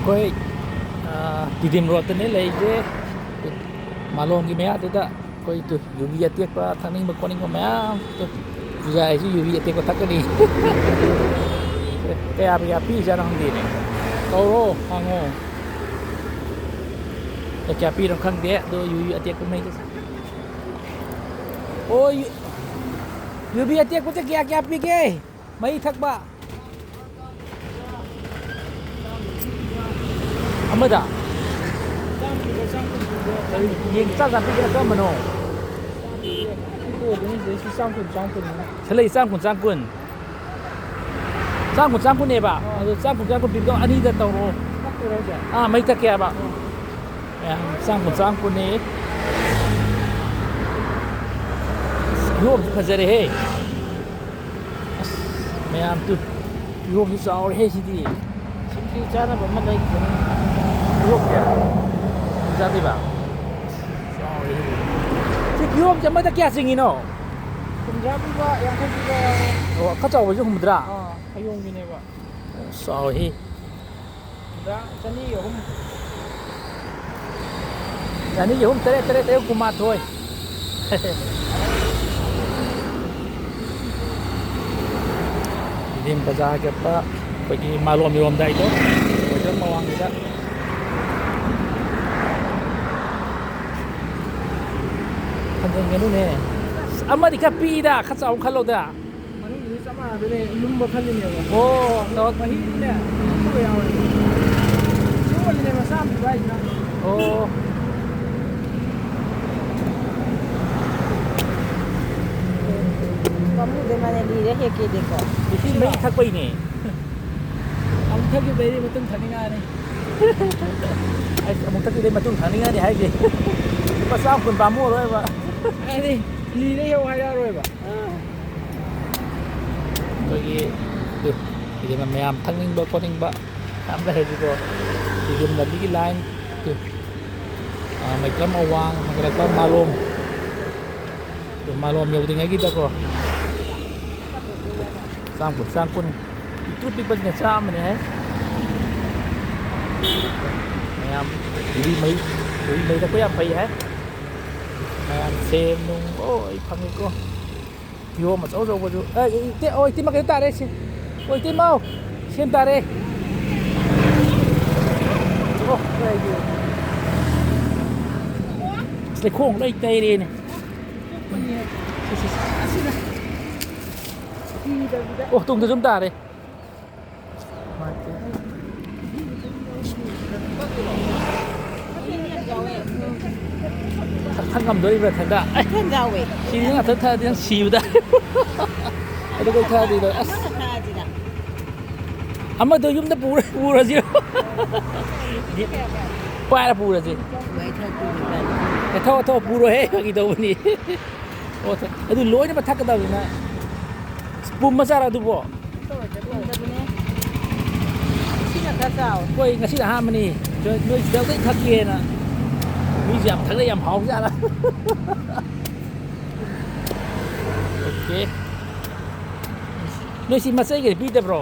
कोई दिदिम रोड ने लेजे मालों की मैं आता कोई तो यूवी आती है पर थानी में कोनी को मैं तो जाए जी यूवी आती को तक नहींแต่อาพี่จะต้องดีเนี่ยโตโร่ฮังโง่แต่แกพี่ต้องข้างเดียดูยูอาเตียก็ไม่ได้โอ้ยยูบีอาเตียก็จะแกพี่เก้ไม่ทักบ้าอามาด่ายิงจ้างกันพี่ก็มันโน่เฉลยสร้างคนสร้างคนสร้างคนสร้างคนเนี่ยป่ะสร้างคนสร้างคนปีก็อันนี้จะโตโร่ไม่ตะแกป่ะสร้างคนสร้างคนเนี่ยร่วมพัฒนาเฮ้ไม่เอาตุร่วมที่สาวเฮ้สิดีสิ่งที่จะน่าแบบมันได้ร่วมเนี่ยจะได้ป่ะสาวเฮ้ที่ร่วมจะไม่ตะแกสิ่งนี้เนาะPunjabi yang kan jugaเขาจะเอาไปยุ่งมุดรา kayong gini pak. Sorry. Dah, sini yo hum. Jadi hum tere kumat thôi. Jadi bazaar ke apa pergi malam dah itu. Macam mawang juga. Kan dengan ni. Amma di kapi dah, kata orang kalau dah. Mana ini sama, beli lumba kali ni apa? Oh, tahu. Mahir ni, apa yang awak? Cuma ni macam baik nak. Oh. Kamu di mana di dia ke deko? Di sini mai thak pai ni. Ang thak ni beri betul thaninga ni. Ai among thak ni matung thaninga ni hai ke. Pasal pun bamu rồi ba. Ini, ni ni yang ada rồi pak. Bagi tu, jadi memang thaning ba koning ba. Am dah juga. Jadi lagi lain tu. Mai kam awang, mai kam malum. Tu malum yang tinggal kita ko. Sang pun itu tipe sama ni hai. Memang jadi mai tak apa hai. Xem luôn, ôi phăng cô vô mà xấu rồi vô ôi tim mà cái ta đây ôi tim mau xem ta đây ô đây gì cái khuôn đây tây đi này ô tung từ chúng ta đây thân cầm đôi về thành đã Kan gawe. khi nó thân tha thì xìu đã nó coi tha thì rồi amma tôi chúng ta bù ra gì qua là bù ra gì Wai tha tu ni. cái thao bù rồi hết cái đâu vậy ô thế tôi lối nó mà thắc cái đâu vậy nè bùm mà sao ra tôi bỏ Sina kasau. quay ngay xí là ham này rồi nuôi đeo cái thắc kia nèมีเสียบทั้งได้ยำหอมจ้ะละโอเคนี่สิมาใส่กันพี่เด้อ bro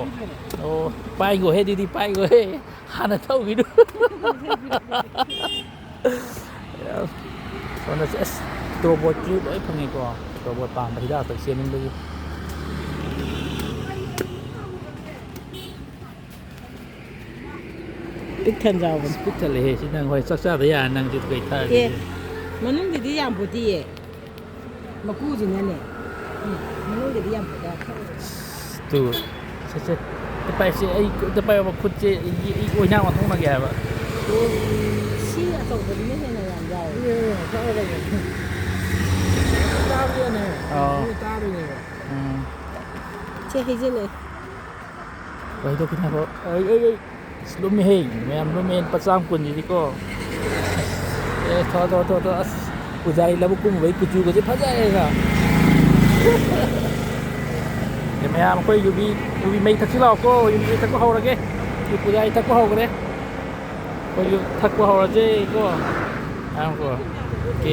โอ้ไปกูเฮ็ดดีๆไปกูเฮ้หาหน้าเท่ากี่ดูตอนนั้นตัวบดจุดไอ้พวกนี้ก็ตัวบดปามไปที่ด้านตักเสียนึงเลยIkan jauh. ปิดทะเลสินั่งคอยซักๆแต่ยานั่งจุดไก่ท่า Ke. Mana di yang putih ye. Maku je ni ni. Mana di yang putih. ตูเสร็จจะไปสิไอ้จะไปว่าคุณเจอีโอ้ยย่างวันทุ่งมาแก่ปะ Si atau di ni ni yang jauh. Iya, tahu lagi. Tahu dia ni. Ini tahu ni. อืม Che hije le. ไปดูกินนะพ่อเอ้ยลุมไม่เฮงแม่ลุมเองประจำคนอยู่ที่ก็ทอกูใจแล้วบุกกุ้งไว้กูจูก็จะพัดใจค่ะเดี๋ยวแม่มันก็อยู่บีไม่ทักที่เราก็อยู่บีทักก็เขาละแกอยู่กูใจทักก็เขาก็เลยก็อยู่ทักก็เขาละเจ้ก็อ้าวก็โอเค